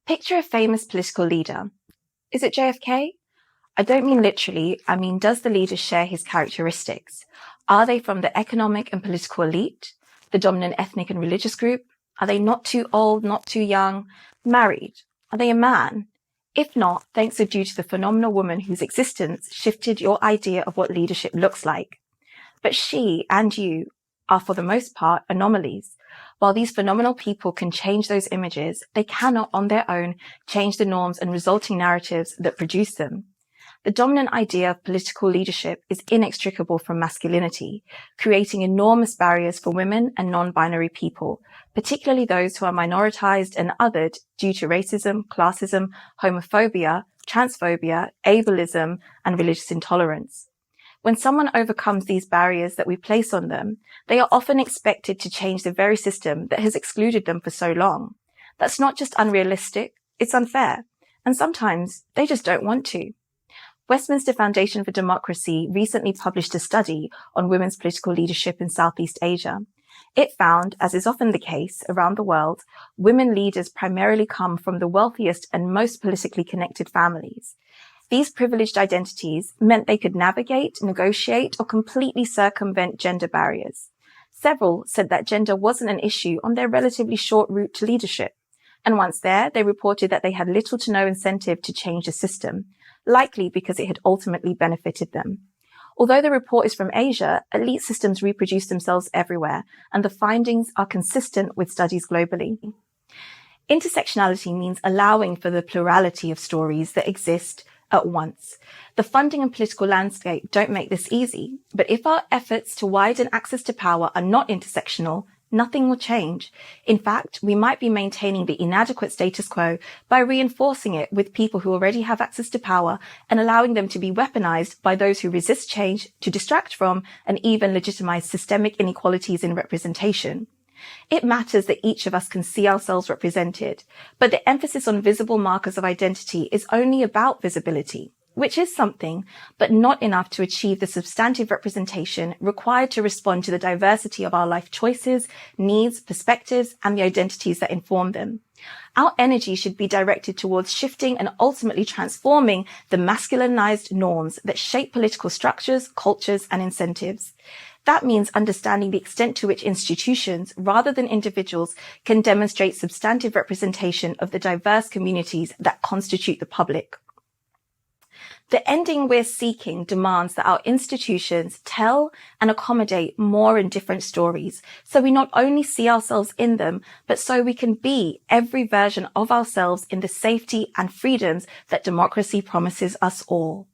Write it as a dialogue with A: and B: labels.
A: Picture a famous political leader. Is it JFK? I don't mean literally, I mean, does the leader share his characteristics? Are they from the economic and political elite, the dominant ethnic and religious group? Are they not too old, not too young, married? Are they a man? If not, thanks are due to the phenomenal woman whose existence shifted your idea of what leadership looks like. But she and you are, for the most part, anomalies. While these phenomenal people can change those images, they cannot on their own change the norms and resulting narratives that produce them. The dominant idea of political leadership is inextricable from masculinity, creating enormous barriers for women and non-binary people, particularly those who are minoritized and othered due to racism, classism, homophobia, transphobia, ableism, and religious intolerance. When someone overcomes these barriers that we place on them, they are often expected to change the very system that has excluded them for so long. That's not just unrealistic, it's unfair. And sometimes they just don't want to. Westminster Foundation for Democracy recently published a study on women's political leadership in Southeast Asia. It found, as is often the case around the world, women leaders primarily come from the wealthiest and most politically connected families. These privileged identities meant they could navigate, negotiate, or completely circumvent gender barriers. Several said that gender wasn't an issue on their relatively short route to leadership. And once there, they reported that they had little to no incentive to change the system, likely because it had ultimately benefited them. Although the report is from Asia, elite systems reproduce themselves everywhere, and the findings are consistent with studies globally. Intersectionality means allowing for the plurality of stories that exist at once. The funding and political landscape don't make this easy, but if our efforts to widen access to power are not intersectional, nothing will change. In fact, we might be maintaining the inadequate status quo by reinforcing it with people who already have access to power and allowing them to be weaponized by those who resist change, to distract from, and even legitimize systemic inequalities in representation. It matters that each of us can see ourselves represented, but the emphasis on visible markers of identity is only about visibility, which is something, but not enough to achieve the substantive representation required to respond to the diversity of our life choices, needs, perspectives, and the identities that inform them. Our energy should be directed towards shifting and ultimately transforming the masculinized norms that shape political structures, cultures, and incentives. That means understanding the extent to which institutions, rather than individuals, can demonstrate substantive representation of the diverse communities that constitute the public. The ending we're seeking demands that our institutions tell and accommodate more and different stories, so we not only see ourselves in them, but so we can be every version of ourselves in the safety and freedoms that democracy promises us all.